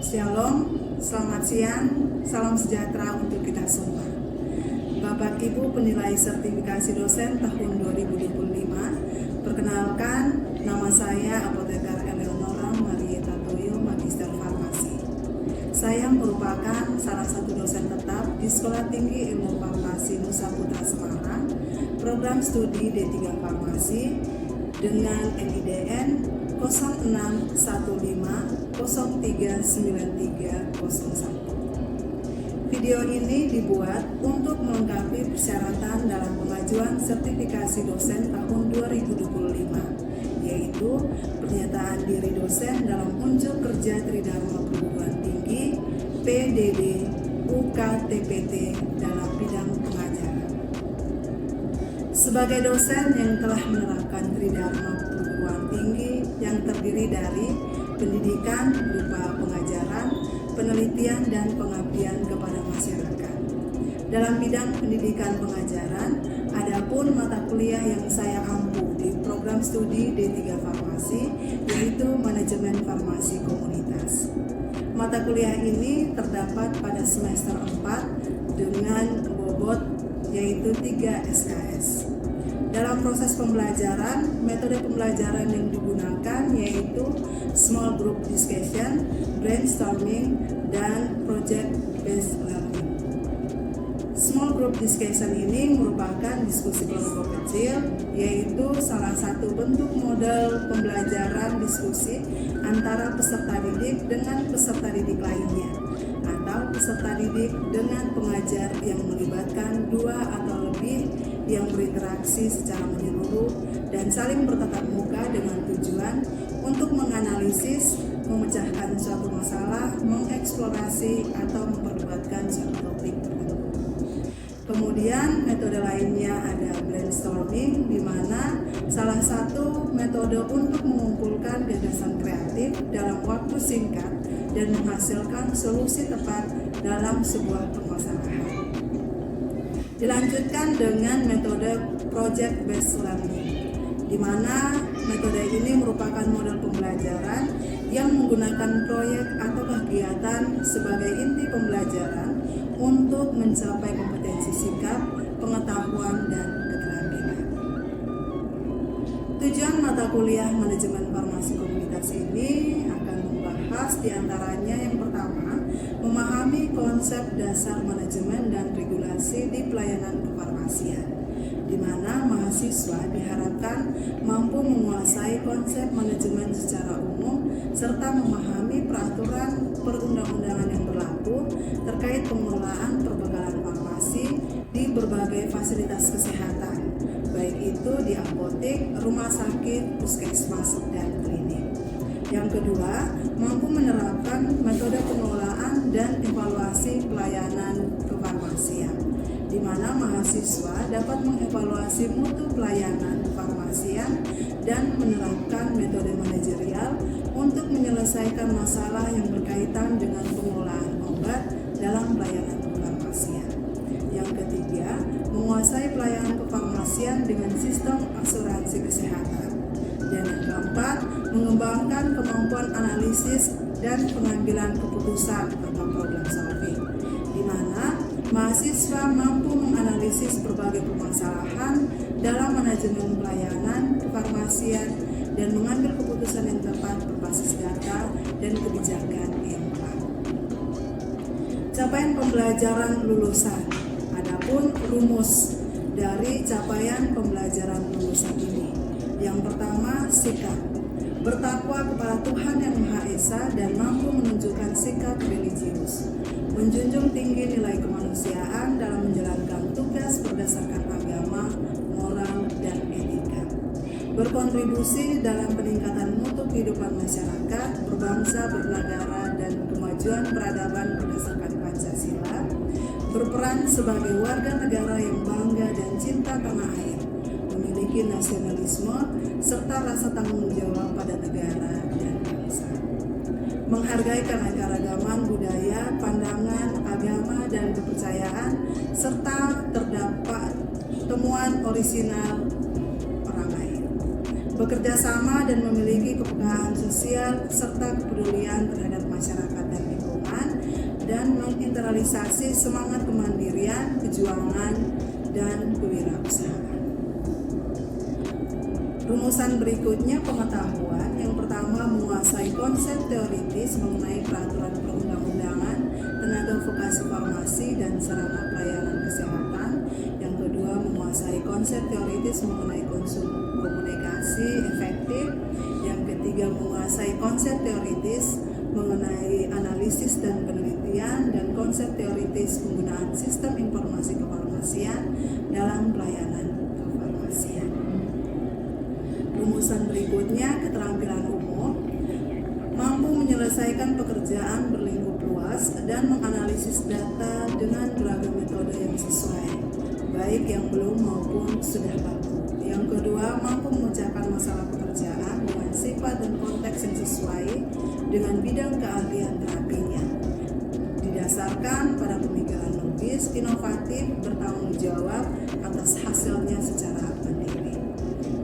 Shalom, selamat siang, salam sejahtera untuk kita semua. Bapak Ibu penilai sertifikasi dosen tahun 2025, perkenalkan nama saya Apoteker Eleonora Marieta Toyo, Magister Farmasi. Saya merupakan salah satu dosen tetap di Sekolah Tinggi Ilmu Farmasi Nusa Putra Semarang, program studi D3 Farmasi dengan NIDN 0615039301. Video ini dibuat untuk melengkapi persyaratan dalam pengajuan sertifikasi dosen tahun 2025, yaitu pernyataan diri dosen dalam unjuk kerja Tridharma Perguruan Tinggi PDD UKTPT dalam bidang pengajaran. Sebagai dosen yang telah menerapkan Tridharma Perguruan Tinggi yang terdiri dari pendidikan berupa pengajaran, penelitian, dan pengabdian kepada masyarakat. Dalam bidang pendidikan pengajaran, adapun mata kuliah yang saya ampu di program studi D3 Farmasi, yaitu Manajemen Farmasi Komunitas. Mata kuliah ini terdapat pada semester 4 dengan bobot yaitu 3 SKS. Dalam proses pembelajaran, metode pembelajaran yang digunakan yaitu small group discussion, brainstorming, dan project based learning. Small group discussion ini merupakan diskusi kelompok kecil, yaitu salah satu bentuk model pembelajaran diskusi antara peserta didik dengan peserta didik lainnya, atau peserta didik dengan pengajar yang melibatkan dua atau lebih yang berinteraksi secara menyeluruh dan saling bertatap muka dengan tujuan untuk menganalisis, memecahkan suatu masalah, mengeksplorasi, atau memperdebatkan suatu topik tertentu. Kemudian metode lainnya ada brainstorming, di mana salah satu metode untuk mengumpulkan gagasan kreatif dalam waktu singkat dan menghasilkan solusi tepat dalam sebuah permasalahan. Dilanjutkan dengan metode project based learning, di mana metode ini merupakan model pembelajaran yang menggunakan proyek atau kegiatan sebagai inti pembelajaran untuk mencapai kompetensi sikap, pengetahuan, dan keterampilan. Tujuan mata kuliah Manajemen Farmasi Komunitas ini akan membahas diantaranya yang pertama, memahami konsep dasar manajemen dan regulasi di pelayanan kefarmasian, di mana mahasiswa diharapkan mampu menguasai konsep manajemen secara umum serta memahami peraturan perundang-undangan yang berlaku terkait pengelolaan perbekalan farmasi di berbagai fasilitas kesehatan, baik itu di apotek, rumah sakit, puskesmas, dan klinik. Yang kedua, mampu menerapkan metode pengelolaan dan evaluasi pelayanan kefarmasian, di mana mahasiswa dapat mengevaluasi mutu pelayanan kefarmasian dan menerapkan metode manajerial untuk menyelesaikan masalah yang berkaitan dengan pengelolaan obat dalam pelayanan kefarmasian. Yang ketiga, menguasai pelayanan kefarmasian dengan sistem asuransi kesehatan. Dan yang keempat, mengembangkan kemampuan analisis dan pengambilan keputusan atau problem solving, di mana mahasiswa mampu menganalisis berbagai permasalahan dalam manajemen pelayanan kefarmasian dan mengambil keputusan yang tepat berbasis data dan kebijakan yang tepat. Capaian pembelajaran lulusan. Adapun rumus dari capaian pembelajaran lulusan ini. Yang pertama, sikap. Bertakwa kepada Tuhan Yang Maha Esa dan mampu menunjukkan sikap religius. Menjunjung tinggi nilai kemanusiaan dalam menjalankan tugas berdasarkan agama, moral, dan etika. Berkontribusi dalam peningkatan mutu kehidupan masyarakat, berbangsa, bernegara, dan kemajuan peradaban berdasarkan Pancasila. Berperan sebagai warga negara yang bangga dan cinta tanah air, memiliki nasionalisme, serta rasa tanggung jawab pada negara dan bangsa. Menghargai keanekaragaman budaya, pandangan, agama, dan kepercayaan, serta terdapat temuan orisinal orang lain. Bekerja sama dan memiliki kepekaan sosial, serta kepedulian terhadap masyarakat dan lingkungan. sentralisasi semangat kemandirian, kejuangan, dan kewirausahaan. Rumusan berikutnya pengetahuan. Yang pertama, menguasai konsep teoritis mengenai peraturan perundang-undangan, tenaga vokasi farmasi, dan sarana pelayanan kesehatan. Yang kedua, menguasai konsep teoritis mengenai komunikasi efektif. Yang ketiga, menguasai konsep teoritis mengenai analisis dan penelitian, dan konsep teoritis penggunaan sistem informasi kefarmasian dalam pelayanan kefarmasian. Rumusan berikutnya, keterampilan umum, mampu menyelesaikan pekerjaan berlingkup luas dan menganalisis data dengan beragam metode yang sesuai, baik yang belum maupun sudah laku. Yang kedua, mampu memecahkan masalah pekerjaan dengan sifat dan konteks yang sesuai dengan bidang keahlian terapinya, didasarkan pada pemikiran logis, inovatif, bertanggung jawab atas hasilnya secara mandiri.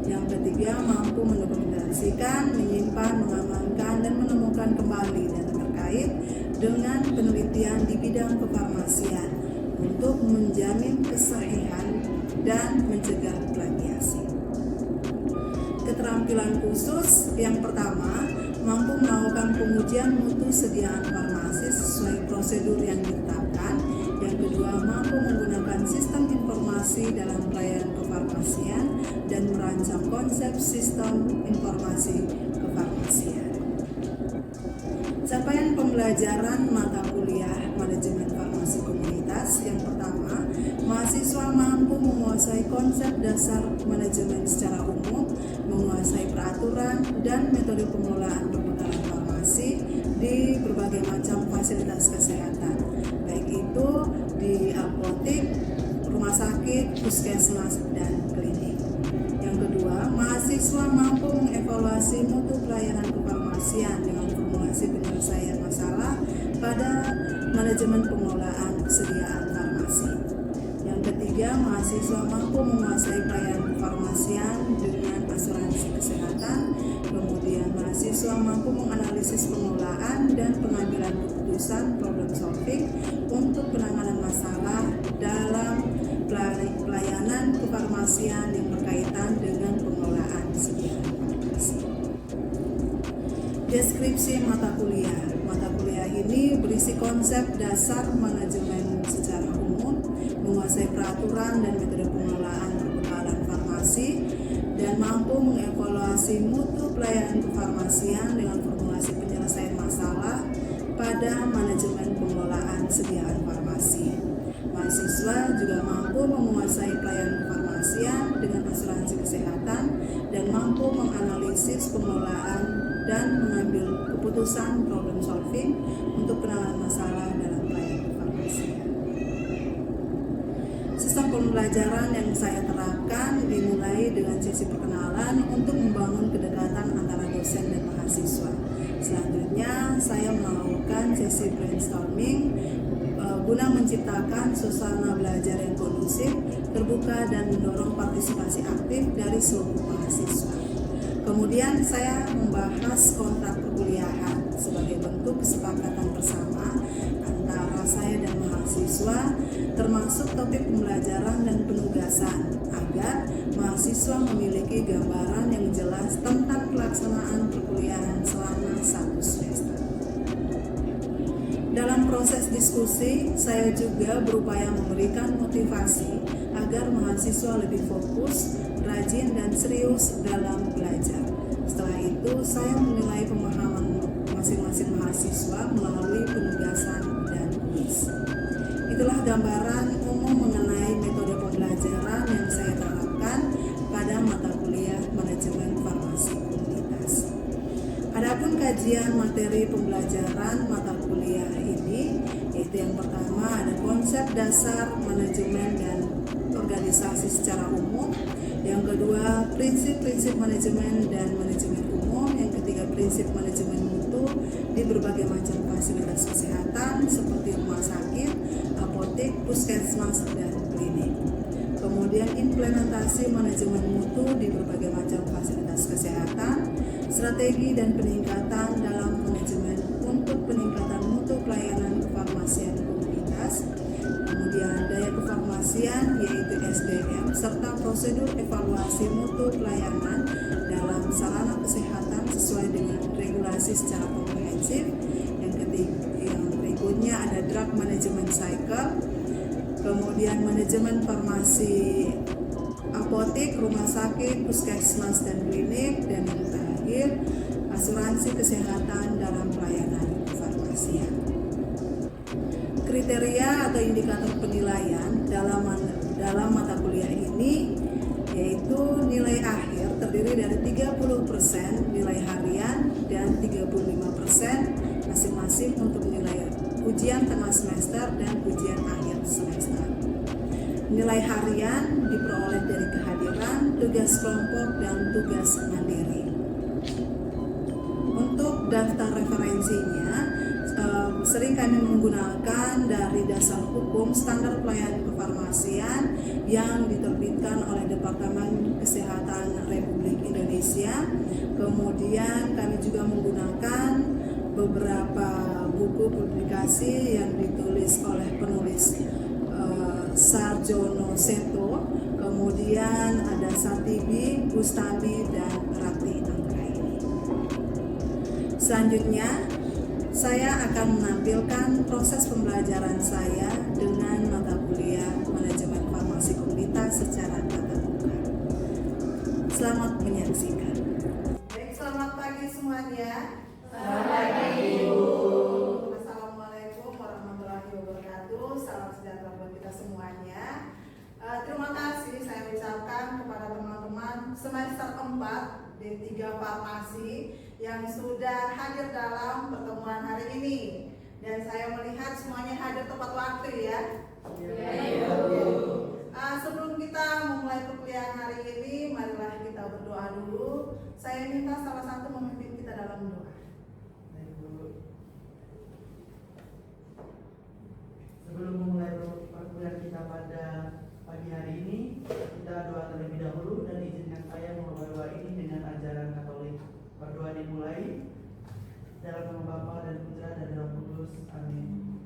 Yang ketiga, mampu mendokumentasikan, menyimpan, mengamankan, dan menemukan kembali data terkait dengan penelitian di bidang kefarmasian untuk menjamin kesahihan dan mencegah plagiasi. Keterampilan khusus yang pertama, mampu melakukan pengujian mutu sediaan farmasi sesuai prosedur yang ditetapkan. Yang kedua, mampu menggunakan sistem informasi dalam pelayanan kefarmasian dan merancang konsep sistem informasi kefarmasian. Capaian pembelajaran mata kuliah manajemen farmasi komunitas. Yang pertama, mahasiswa mampu menguasai konsep dasar manajemen secara umum, menguasai peraturan dan metode pengelolaan perputaran farmasi di berbagai macam fasilitas kesehatan, baik itu di apotek, rumah sakit, puskesmas, dan klinik. Yang kedua, mahasiswa mampu mengevaluasi mutu pelayanan kefarmasian dengan formulasi penyelesaian masalah pada manajemen pengelolaan persediaan farmasi. Yang ketiga, mahasiswa mampu menguasai pelayanan kefarmasian dengan asuransi kesehatan. Kemudian, mahasiswa mampu menganalisis pengelolaan dan pengambilan keputusan problem solving untuk penanganan masalah dalam pelayanan kefarmasian yang berkaitan dengan pengelolaan sediaan farmasi. Deskripsi mata kuliah. Mata kuliah ini berisi konsep dasar manajemen secara umum, menguasai peraturan dan metode pengelolaan perputaran farmasi, dan mampu mengevaluasi mutu pelayanan kefarmasian dengan formulasi penyelesaian masalah pada manajemen pengelolaan sediaan farmasi. Mahasiswa juga mampu menguasai pelayanan kefarmasian dengan asuransi kesehatan dan mampu menganalisis pengelolaan dan mengambil keputusan problem solving untuk penanganan masalah dalam pelayanan kefarmasian. Sistem pembelajaran yang saya terapkan dimulai dengan sesi perkenalan untuk membangun kedekatan antara dosen dan mahasiswa. Selanjutnya, saya melakukan sesi brainstorming guna menciptakan suasana belajar yang kondusif, terbuka, dan mendorong partisipasi aktif dari seluruh mahasiswa. Kemudian saya membahas kontrak perkuliahan sebagai bentuk kesepakatan bersama antara saya dan mahasiswa, termasuk topik pembelajaran dan penugasan, agar mahasiswa memiliki gambaran yang jelas tentang pelaksanaan perkuliahan selama 1 semester. Dalam proses diskusi, saya juga berupaya memberikan motivasi agar mahasiswa lebih fokus, rajin, dan serius dalam belajar. Setelah itu, saya menilai pemahaman masing-masing mahasiswa melalui penugasan dan kuis. Itulah gambaran umum mengenai metode pembelajaran yang saya terapkan pada mata kuliah manajemen farmasi komunitas. Adapun kajian materi pembelajaran mata kuliah ini, yaitu yang pertama ada konsep dasar manajemen dan organisasi secara umum, yang kedua prinsip-prinsip manajemen dan manajemen umum, yang ketiga prinsip manajemen mutu di berbagai macam fasilitas kesehatan seperti rumah sakit, apotek, puskesmas, dan klinik. Kemudian implementasi manajemen mutu di berbagai macam fasilitas kesehatan, strategi dan peningkatan dalam manajemen untuk peningkatan mutu pelayanan kefarmasian komunitas. kefarmasian yaitu SDM, serta prosedur evaluasi mutu pelayanan dalam sarana kesehatan sesuai dengan regulasi secara komprehensif. Yang berikutnya ada drug management cycle, kemudian manajemen farmasi apotek, rumah sakit, puskesmas dan klinik, dan yang terakhir asuransi kesehatan dalam pelayanan kefarmasian. Kriteria atau indikator penilaian dalam mata kuliah ini yaitu nilai akhir terdiri dari 30% nilai harian dan 35% masing-masing untuk nilai ujian tengah semester dan ujian akhir semester. Nilai harian diperoleh dari kehadiran, tugas kelompok, dan tugas mandiri. Untuk daftar referensinya, sering kami menggunakan dari dasar hukum standar pelayanan kefarmasian yang diterbitkan oleh Departemen Kesehatan Republik Indonesia. Kemudian kami juga menggunakan beberapa buku publikasi yang ditulis oleh penulis Sarjono Seto, kemudian ada Satibi, Bustami, dan Rati Anggraini. Selanjutnya, saya akan menampilkan proses pembelajaran saya dengan mata kuliah manajemen farmasi komunitas secara tatap muka. Selamat menyaksikan. Baik, selamat pagi semuanya. Selamat pagi, Ibu. Assalamualaikum warahmatullahi wabarakatuh. Salam sejahtera buat kita semuanya. Terima kasih saya ucapkan kepada teman-teman semester 4 D3 Farmasi yang sudah hadir dalam pertemuan hari ini. Dan saya melihat semuanya hadir tepat waktu ya. Sebelum kita memulai perkuliahan hari ini, marilah kita berdoa dulu. Saya minta salah satu memimpin kita dalam doa. Sebelum memulai perkuliahan kita pada pagi hari ini, kita doa terlebih dahulu dan izinkan saya membawa doa ini dengan ajaran Katolik. Berdoa dimulai dalam nama Bapa dan Putra dan Roh Kudus. Amin.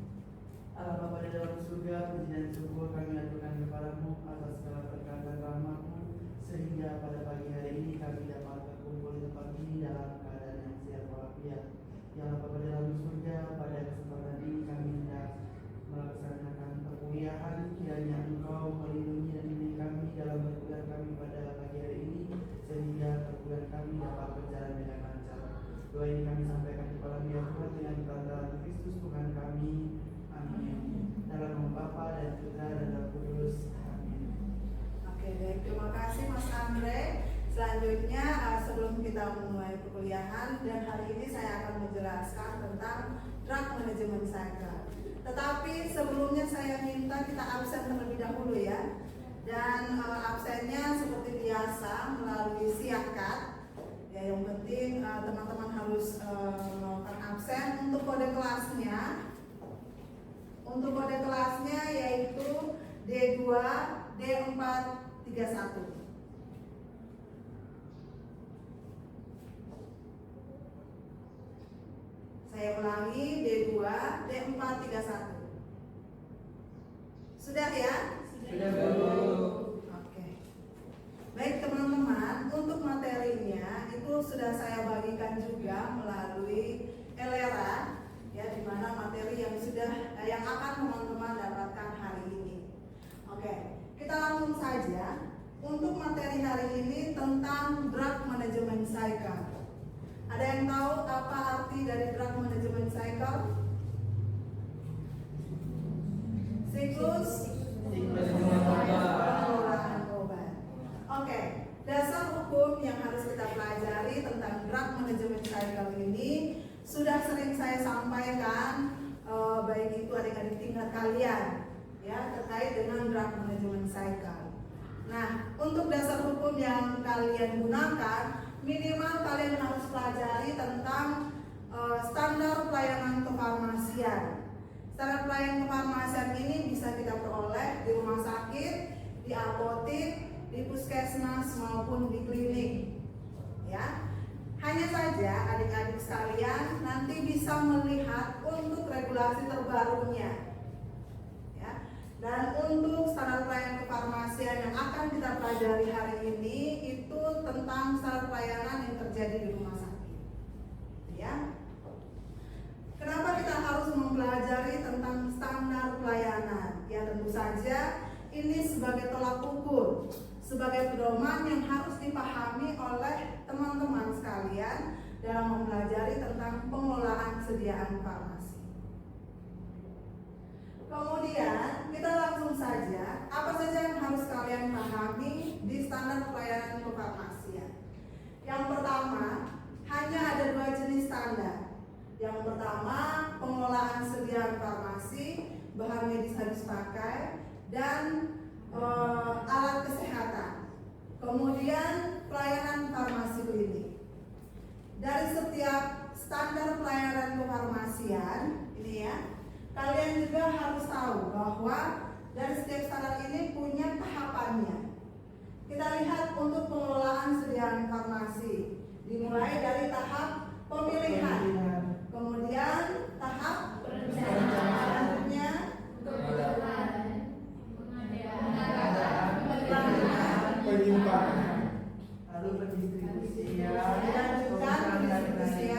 Allah Bapa di dalam surga, puji dan syukur kami aturkan kepadamu atas segala berkat dan rahmat-Mu, sehingga pada pagi hari ini kami dapat berkumpul di tempat ini dalam keadaan yang sehat walafiat. Ya Allah Bapa di dalam surga, pada kesempatan ini kami hendak melaksanakan perkuliahan. Kiranya Engkau melindungi dan bimbing kami dalam perkuliahan kami pada pagi hari ini, sehingga perkuliahan kami dapat berjalan dengan lancar. Doa ini kami sampaikan kepada Tuhan dengan perantaraan Kristus Tuhan kami. Amin. Dalam nama Bapa dan Putra dan Roh Kudus. Amin. Oke, baik, terima kasih Mas Andre. Selanjutnya sebelum kita memulai perkuliahan, dan hari ini saya akan menjelaskan tentang drug management cycle. Tetapi sebelumnya saya minta kita absen terlebih dahulu ya. Dan absennya seperti biasa melalui siakat. Ya, yang penting teman-teman harus melakukan absen. Untuk kode kelasnya yaitu D2 D4 31. Saya ulangi, D2 D4 31. Sudah ya? Sudah, Bu. Oke. Baik teman-teman, untuk materinya itu sudah saya bagikan juga melalui Elera, ya, di mana materi yang akan teman-teman dapatkan hari ini. Oke, kita langsung saja. Untuk materi hari ini tentang drug management cycle. Ada yang tahu apa arti dari drug management cycle? Siklus pengelolaan obat. Oke, dasar hukum yang harus kita pelajari tentang drug management cycle ini sudah sering saya sampaikan, baik itu adik-adik tingkat kalian, ya, terkait dengan drug management cycle. Nah, untuk dasar hukum yang kalian gunakan, minimal kalian harus pelajari tentang standar pelayanan kefarmasian. Standar pelayanan kefarmasian ini bisa kita peroleh di rumah sakit, di apotek, di puskesmas maupun di klinik. Ya, hanya saja adik-adik sekalian nanti bisa melihat untuk regulasi terbarunya. Ya, Dan untuk standar pelayanan kefarmasian yang akan kita pelajari hari ini itu tentang standar pelayanan yang terjadi di rumah sakit. Ya. Kenapa kita harus mempelajari tentang standar pelayanan? Ya tentu saja ini sebagai tolak ukur, sebagai pedoman yang harus dipahami oleh teman-teman sekalian dalam mempelajari tentang pengelolaan sediaan farmasi. Kemudian kita langsung saja, apa saja yang harus kalian pahami di standar pelayanan kefarmasian? Yang pertama, hanya ada 2 jenis standar. Yang pertama, pengelolaan sediaan farmasi, bahan medis habis pakai, dan alat kesehatan. Kemudian pelayanan farmasi klinik. Dari setiap standar pelayanan kefarmasian ini ya, kalian juga harus tahu bahwa dari setiap standar ini punya tahapannya. Kita lihat untuk pengelolaan sediaan farmasi, dimulai dari tahap pemilihan, kemudian tahap perencanaan, penyimpanan, lalu pendistribusian, pengendalian dan administrasi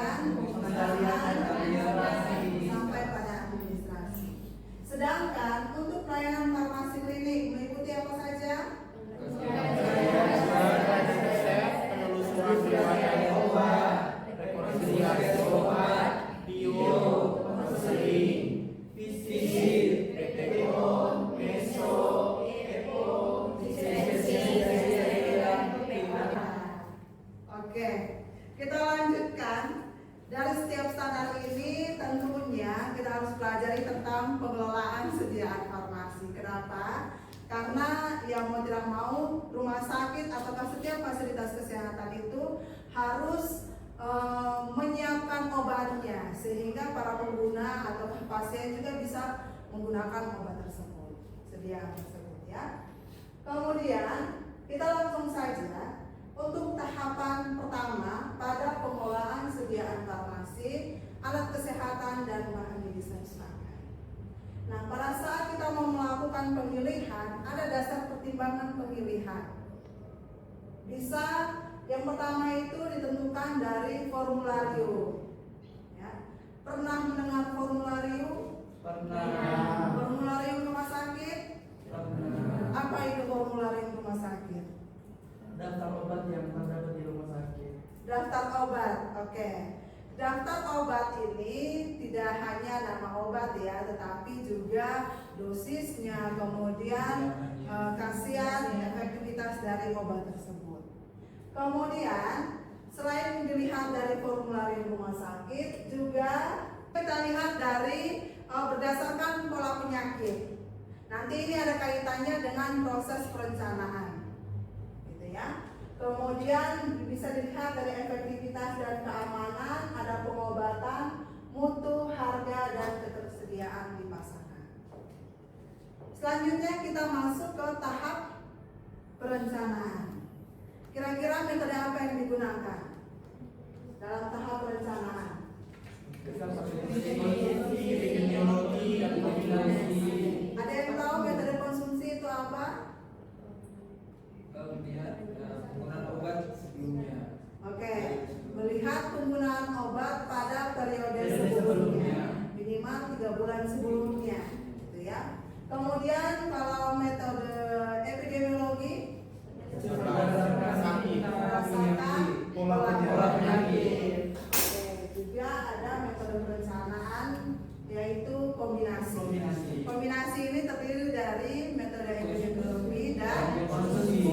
sampai pada administrasi. Sedangkan untuk pelayanan farmasi klinik meliputi apa saja? Penelusuran riwayat obat, rekomendasi obat, bio, konseling, fisik, PTO, meso, EPO, Oke, kita lanjutkan. Dari setiap standar ini tentunya kita harus pelajari tentang pengelolaan sediaan farmasi. Kenapa? Karena yang mau tidak mau rumah sakit ataukah setiap fasilitas kesehatan itu harus menyiapkan obatnya sehingga para pengguna atau pasien juga bisa menggunakan obat tersebut, sediaan tersebut ya. Kemudian kita langsung saja untuk tahapan pertama pada pengelolaan sediaan farmasi, alat kesehatan dan bahan medis habis pakai. Nah, pada saat kita mau melakukan pemilihan, ada dasar pertimbangan pemilihan. Bisa yang pertama itu ditentukan dari formulario. Ya. Pernah mendengar formulario? pernah. Formulario rumah sakit? Pernah. Apa itu formulario rumah sakit? Daftar obat yang terdapat di rumah sakit. Daftar obat, oke. Daftar obat ini tidak hanya nama obat ya, tetapi juga dosisnya, kemudian khasiat, efektivitas dari obat tersebut. Kemudian selain dilihat dari formulario rumah sakit, juga kita lihat dari berdasarkan pola penyakit. Nanti ini ada kaitannya dengan proses perencanaan, gitu ya. Kemudian bisa dilihat dari efektivitas dan keamanan, ada pengobatan, mutu, harga, dan ketersediaan di pasaran. Selanjutnya kita masuk ke tahap perencanaan. Kira-kira metode apa yang digunakan dalam tahap perencanaan? Epidemiologi dan kombinasi. Ada yang tahu metode konsumsi itu apa? Melihat penggunaan obat sebelumnya. Oke, melihat penggunaan obat pada periode sebelumnya, minimal 3 bulan sebelumnya, gitu ya. Kemudian kalau metode epidemiologi, berdasarkan pola penyakit. Oke, juga ada metode perencanaan yaitu kombinasi. Kombinasi ini terdiri dari metode epidemiologi dan Konsumsi.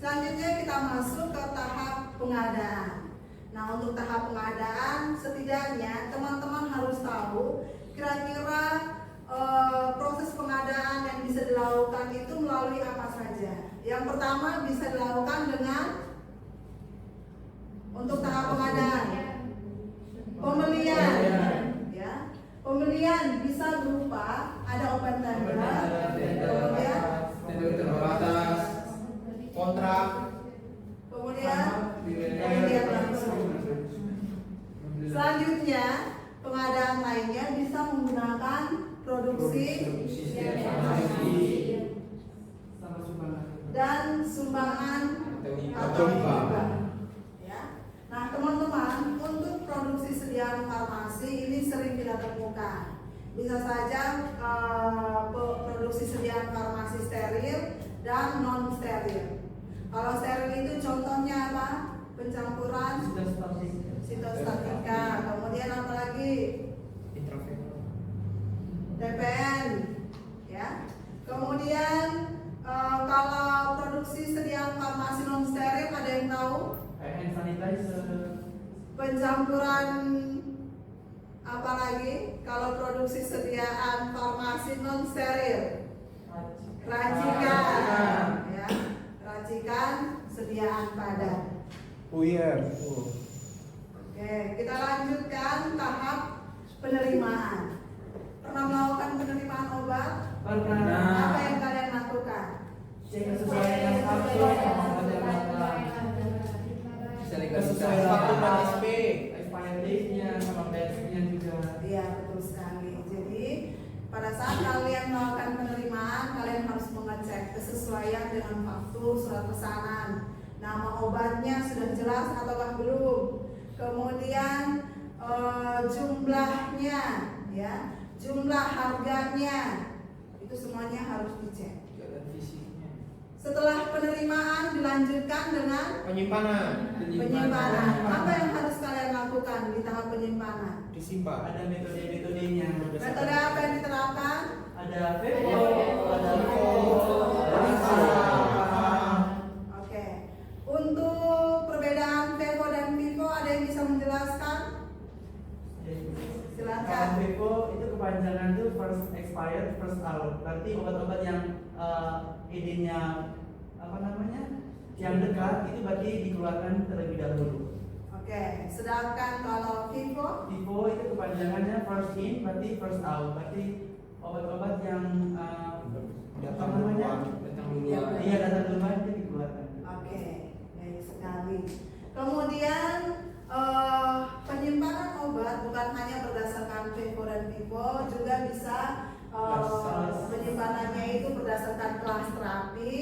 selanjutnya kita masuk ke tahap pengadaan. Nah, untuk tahap pengadaan setidaknya teman-teman harus tahu kira-kira proses pengadaan yang bisa dilakukan itu melalui apa saja. Yang pertama bisa dilakukan dengan untuk tahap pengadaan pembelian, ya. Pembelian bisa berupa ada open tender, kemudian terbatas, kontrak, kemudian pembelian langsung. Selanjutnya pengadaan lainnya bisa menggunakan produksi sama sumbangan. dan sumbangan atau hibah. Ya. Nah, teman-teman, untuk produksi sediaan farmasi ini sering kita temukan. Bisa saja produksi sediaan farmasi steril dan non steril. Kalau steril itu contohnya apa? Pencampuran sitostatika. Kemudian apa lagi? TPN, ya. Kemudian kalau produksi sediaan farmasi non steril ada yang tahu? Hand sanitizer. Pencampuran apa lagi? Kalau produksi sediaan farmasi non steril, racikan, ya. Racikan sediaan padat. Puyer. Oke, kita lanjutkan tahap penerimaan. Pernah melakukan penerimaan obat? Pernah. Apa yang kalian lakukan? Cek kesesuaian faktur sama Kesesuaian waktu PSP. expired date-nya sama batch-nya juga. Iya, betul sekali. Jadi pada saat kalian melakukan penerimaan, kalian harus mengecek kesesuaian dengan faktur surat pesanan. Nama obatnya sudah jelas ataukah belum? Kemudian jumlahnya, ya, jumlah harganya, itu semuanya harus dicek. Setelah penerimaan dilanjutkan dengan Penyimpanan. penyimpanan. Apa yang harus kalian lakukan di tahap penyimpanan? Disimpan. Ada metode-metodenya. Metode apa yang diterapkan? Ada FIFO, ada LIFO, Oke. Untuk perbedaan FIFO dan FIFO ada yang bisa menjelaskan? Silakan. FIFO itu kepanjangan itu first expired, first out. Berarti obat-obat yang idenya apa namanya? Yang dekat itu berarti dikeluarkan terlebih dahulu. Oke. Sedangkan kalau FIFO? FIFO itu kepanjangannya first in, berarti first out. Berarti obat-obat yang Datang apa namanya? duluan. Iya, datang duluan itu dikeluarkan. Oke, baik sekali. Kemudian penyimpanan obat bukan hanya berdasarkan FIFO dan FIFO, juga bisa penyimpanannya itu berdasarkan kelas terapi,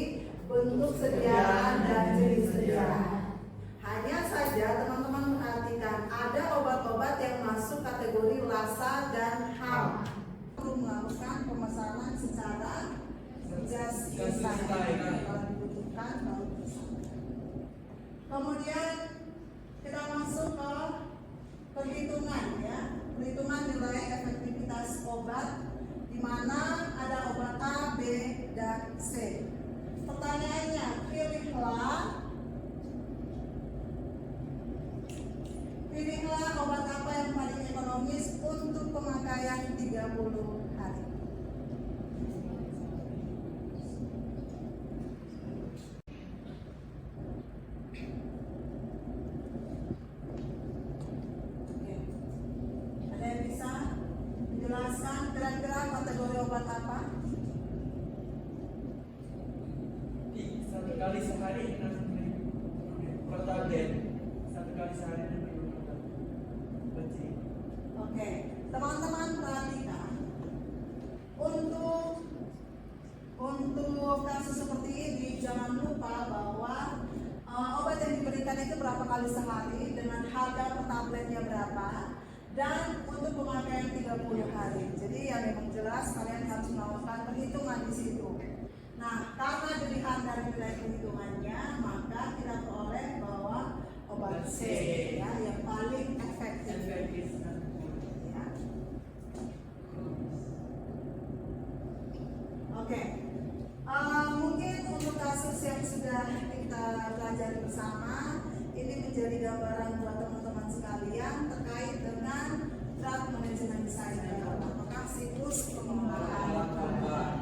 bentuk sediaan dan jenis sediaan. Hanya saja teman-teman perhatikan, ada obat-obat yang masuk kategori LASA dan HAM. Perlu melakukan pemesanan secara just in time. Kalau dibutuhkan baru pesan. Kemudian kita masuk ke perhitungan, ya, perhitungan nilai efektivitas obat, di mana ada obat A, B, dan C. Pertanyaannya, pilihlah obat apa yang paling ekonomis untuk pemakaian 30 hari. Oke. Ada yang bisa menjelaskan kira-kira kategori obat apa? Satu kali sehari per tablet. Satu kali sehari Oke, teman-teman perhatikan, untuk kasus seperti ini jangan lupa bahwa obat yang diberikan itu berapa kali sehari dengan harga per tabletnya berapa, dan untuk pemakaian 30 hari. Jadi yang memang jelas kalian harus melakukan perhitungan di situ. Nah, karena dilihat dari nilai perhitungannya, maka kita peroleh bahwa obat C, ya, yang paling efektif. Ya. Oke. Mungkin untuk kasus yang sudah kita pelajari bersama, ini menjadi gambaran buat teman-teman sekalian terkait dengan drug management designer, apakah siklus pengelolaan obat.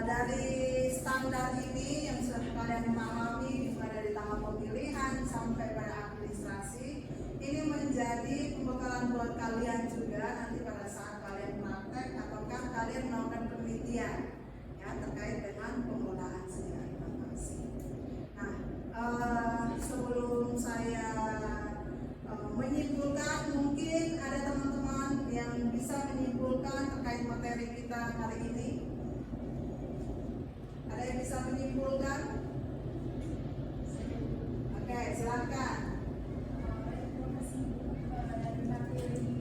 Dari standar ini yang sudah kalian pahami, mulai dari tahap pemilihan sampai pada administrasi, ini menjadi pembekalan buat kalian juga nanti pada saat kalian praktek ataukah kalian melakukan penelitian, ya, terkait dengan penggunaan sediaan farmasi. Nah, sebelum saya menyimpulkan, mungkin ada teman-teman yang bisa bisa menyimpulkan terkait materi kita hari ini? Ada yang bisa menyimpulkan? Oke, silakan. Terima kasih dari materi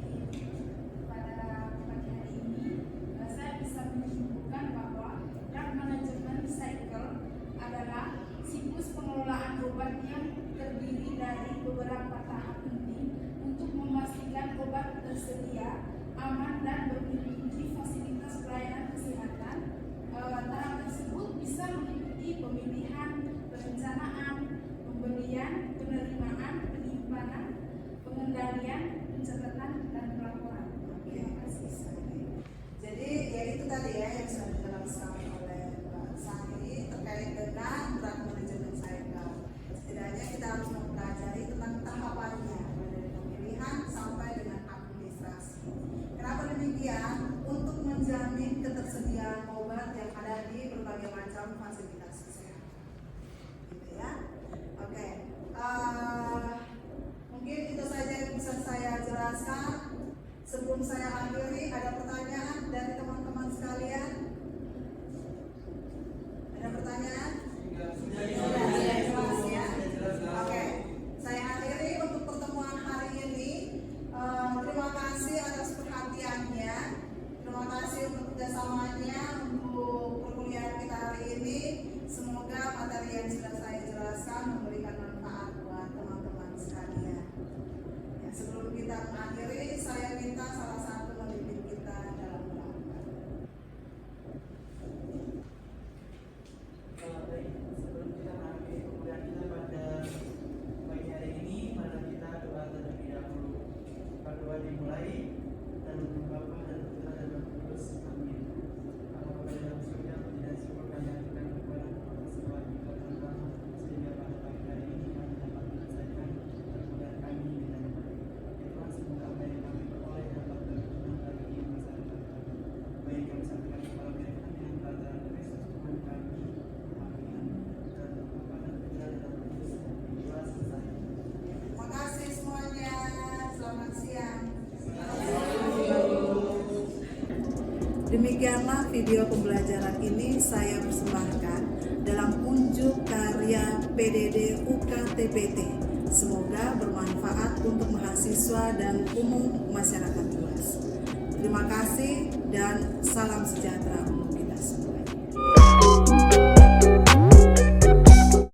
pada pagi hari ini. Saya bisa menyimpulkan bahwa drug management cycle adalah siklus pengelolaan obat yang terdiri dari beberapa tahap penting untuk memastikan obat tersedia, aman dan memiliki fasilitas pelayanan kesehatan. Tahap tersebut bisa meliputi pemilihan, perencanaan, pembelian, penerimaan, penyimpanan, pengendalian, pencatatan, dan pelaporan. Terima kasih. Jadi ya itu tadi ya yang sudah dijelaskan oleh Mbak Sari terkait dengan drug management cycle. Setidaknya kita harus mempelajari tentang tahapannya dari pemilihan sampai dengan administrasi. Kenapa demikian? Untuk menjamin ketersediaan obat yang ada di berbagai macam fasilitas kesehatan. Gitu ya. Oke. Mungkin itu saja yang bisa saya jelaskan. Sebelum saya akhiri, ada pertanyaan dari teman-teman sekalian? Ada pertanyaan? Sudah jelas ya? Oke, saya akhiri untuk pertemuan hari ini. Terima kasih atas perhatiannya. Terima kasih untuk kerjasamanya untuk perkuliahan kita hari ini. Semoga materi yang sudah saya jelaskan memberikan manfaat buat teman-teman sekalian. Ya, sebelum kita mengakhiri, saya minta salah satu memimpin kita dalam doa. Baik, sebelum kita mengakhiri perkuliahan kita pada pagi hari ini, mari kita doa terlebih dahulu. Doa dimulai dan Bapa dan Putra dan Roh Kudus. Amin. Bapa dalam surga, tidak syukur kami aturkan kepada atas segala kita sehingga pada pagi hari ini kami dapat menyelesaikan perkuliahan kami dengan baik. Ya Tuhan, semoga apa yang kami peroleh dapat berguna bagi masyarakat kami. Baik kami sampaikan kepada mereka dengan perantara Kristus Tuhan kami. Amin. Dan Bapa dan Putra dan Roh Kudus. Doa selesai. Terima kasih semuanya. Selamat siang. Demikianlah video pembelajaran ini saya persembahkan dalam unjuk karya PDD UKTPT. Semoga bermanfaat untuk mahasiswa dan umum masyarakat luas. Terima kasih dan salam sejahtera untuk kita semua.